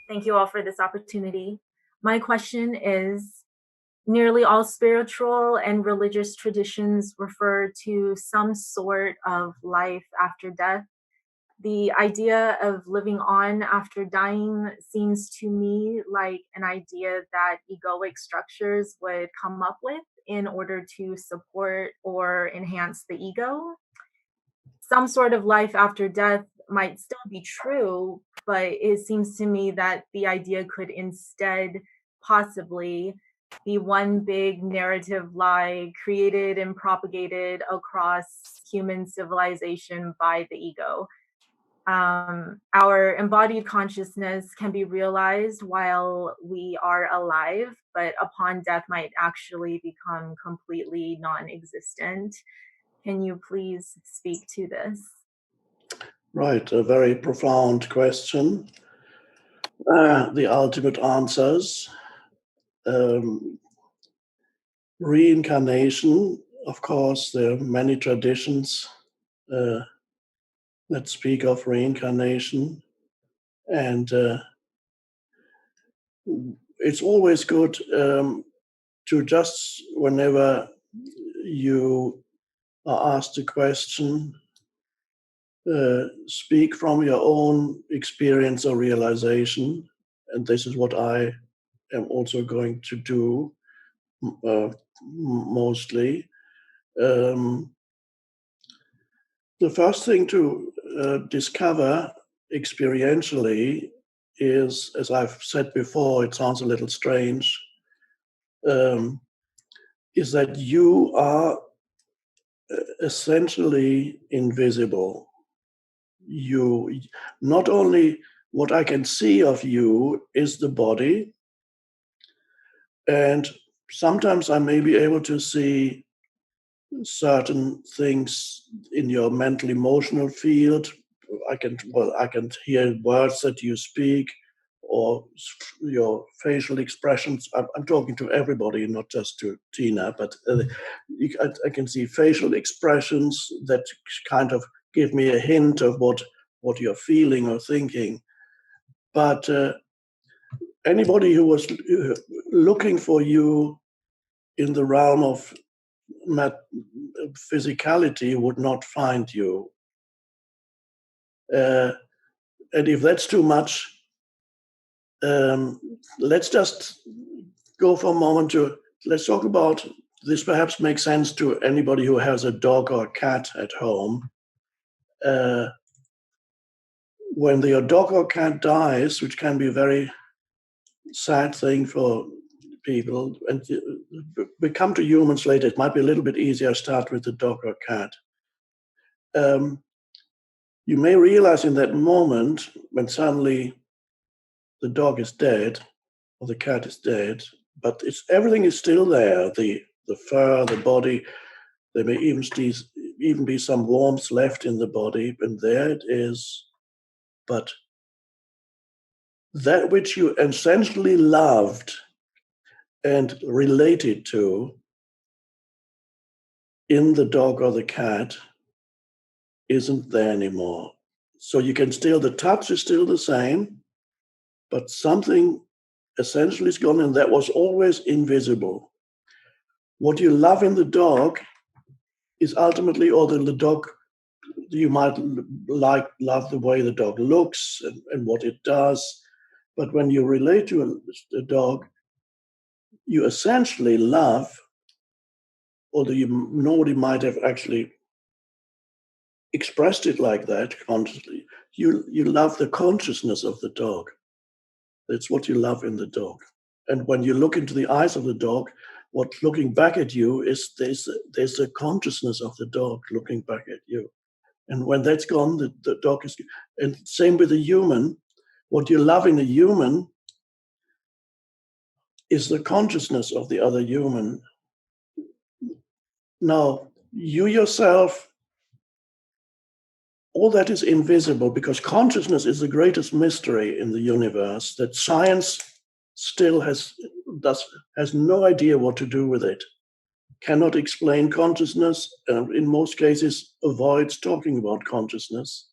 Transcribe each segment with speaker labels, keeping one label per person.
Speaker 1: Thank you all for this opportunity. My question is, nearly all spiritual and religious traditions refer to some sort of life after death. The idea of living on after dying seems to me like an idea that egoic structures would come up with in order to support or enhance the ego. Some sort of life after death might still be true, but it seems to me that the idea could instead possibly be one big narrative lie created and propagated across human civilization by the ego. Our embodied consciousness can be realized while we are alive, but upon death might actually become completely non existent. Can you please speak to this?
Speaker 2: Right, a very profound question. The ultimate answers. Um, Reincarnation, of course, there are many traditions uh, that speak of reincarnation, and it's always good to just, whenever you are asked a question, speak from your own experience or realization. And this is what I am also going to do mostly. The first thing to discover experientially is, as I've said before, it sounds a little strange, is that you are essentially invisible. You not only what I can see of you is the body, and sometimes I may be able to see certain things in your mental emotional field. I can hear words that you speak, or your facial expressions. I'm talking to everybody, not just to Tina, but I can see facial expressions that kind of give me a hint of what you're feeling or thinking. But anybody who was looking for you in the realm of physicality would not find you. And if that's too much, let's just go for a moment to, let's talk about, this perhaps makes sense to anybody who has a dog or a cat at home. When your dog or cat dies, which can be a very sad thing for people, and we come to humans later, it might be a little bit easier to start with the dog or cat. You may realize in that moment when suddenly the dog is dead or the cat is dead, but everything is still there. The fur, the body, there may even be some warmth left in the body, and there it is. But that which you essentially loved and related to in the dog or the cat isn't there anymore. So you can still, the touch is still the same, but something essentially is gone, and that was always invisible. What you love in the dog is ultimately, or the dog, you might love the way the dog looks and what it does, but when you relate to a dog, you essentially love, although nobody might have actually expressed it like that consciously, you love the consciousness of the dog. That's what you love in the dog. And when you look into the eyes of the dog, what looking back at you is there's a consciousness of the dog looking back at you. And when that's gone, the dog is, and same with the human. What you love in the human is the consciousness of the other human. Now, you yourself, all that is invisible, because consciousness is the greatest mystery in the universe that science still has no idea what to do with it, cannot explain consciousness, and in most cases avoids talking about consciousness.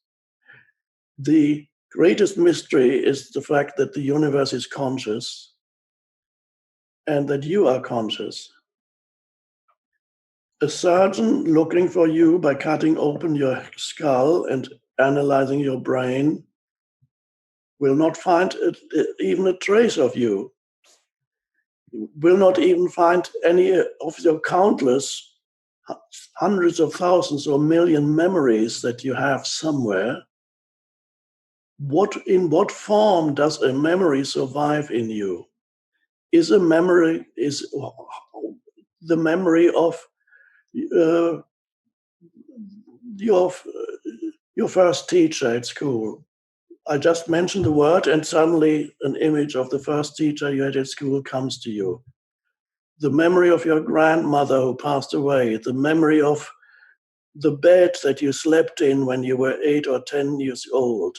Speaker 2: The greatest mystery is the fact that the universe is conscious and that you are conscious. A surgeon looking for you by cutting open your skull and analyzing your brain will not find even a trace of you, will not even find any of your countless hundreds of thousands or million memories that you have somewhere. In what form does a memory survive in you? Is the memory of your first teacher at school? I just mentioned the word, and suddenly an image of the first teacher you had at school comes to you. The memory of your grandmother who passed away, the memory of the bed that you slept in when you were 8 or 10 years old.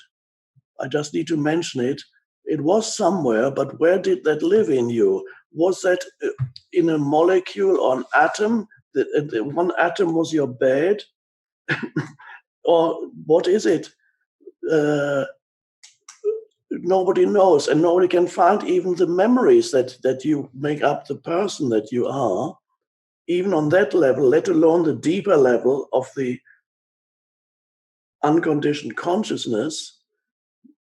Speaker 2: I just need to mention it. It was somewhere, but where did that live in you? Was that in a molecule or an atom? The one atom was your bed? Or what is it? Nobody knows, and nobody can find even the memories that you make up the person that you are, even on that level, let alone the deeper level of the unconditioned consciousness.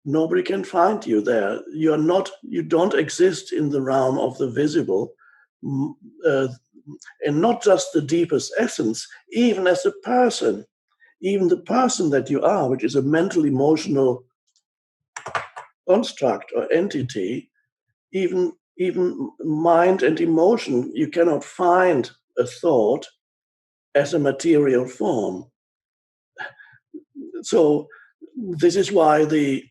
Speaker 2: Nobody can find you there. You don't exist in the realm of the visible, and not just the deepest essence, even as a person, even the person that you are, which is a mental emotional construct or entity, even mind and emotion, you cannot find a thought as a material form. So this is why the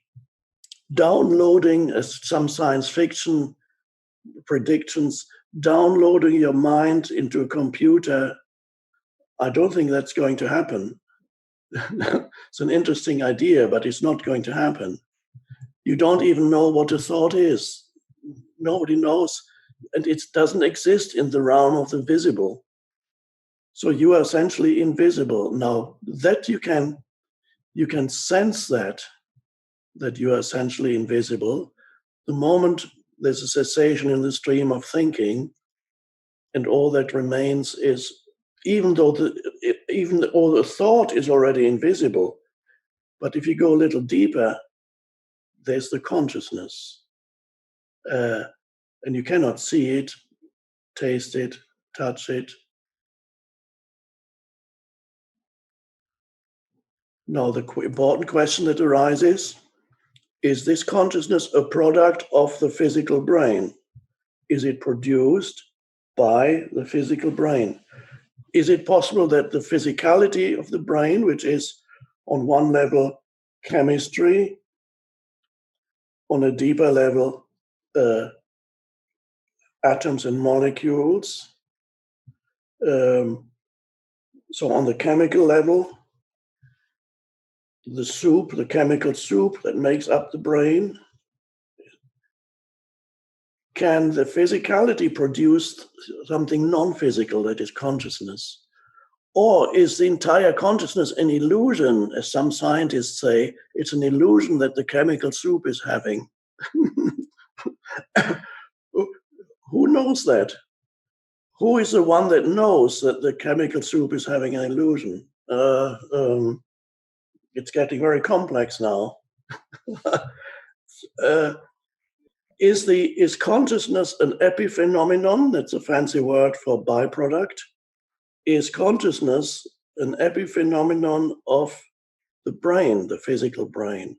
Speaker 2: downloading, as some science fiction predictions, downloading your mind into a computer, I don't think that's going to happen. It's an interesting idea, but it's not going to happen. You don't even know what a thought is. Nobody knows, and it doesn't exist in the realm of the visible. So you are essentially invisible. Now that you can sense that you are essentially invisible, the moment there's a cessation in the stream of thinking, and all that remains is, even though the thought is already invisible, but if you go a little deeper, there's the consciousness. And you cannot see it, taste it, touch it. Now, the important question that arises, is this consciousness a product of the physical brain? Is it produced by the physical brain? Is it possible that the physicality of the brain, which is on one level chemistry, on a deeper level atoms and molecules, so on the chemical level, the chemical soup that makes up the brain, can the physicality produce something non-physical that is consciousness? Or is the entire consciousness an illusion, as some scientists say? It's an illusion that the chemical soup is having. Who knows that? Who is the one that knows that the chemical soup is having an illusion? It's getting very complex now. Is consciousness an epiphenomenon? That's a fancy word for byproduct. Is consciousness an epiphenomenon of the brain, the physical brain?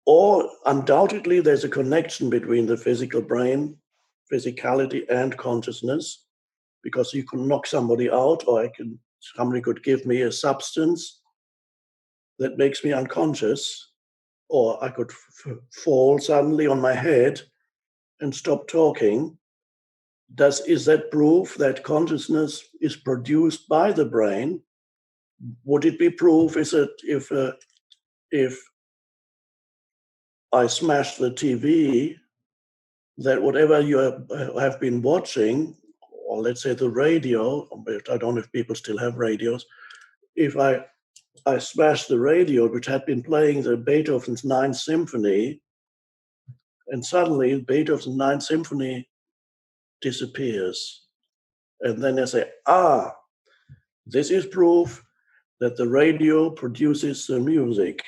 Speaker 2: Or undoubtedly there's a connection between the physical brain, physicality, and consciousness, because you can knock somebody out, or somebody could give me a substance that makes me unconscious, or I could fall suddenly on my head and stop talking. Is that proof that consciousness is produced by the brain? Would it be proof if I smash the TV, that whatever you have been watching, or let's say the radio, I don't know if people still have radios, if I I smashed the radio, which had been playing the Beethoven's Ninth Symphony, and suddenly Beethoven's Ninth Symphony disappears. And then I say, this is proof that the radio produces the music.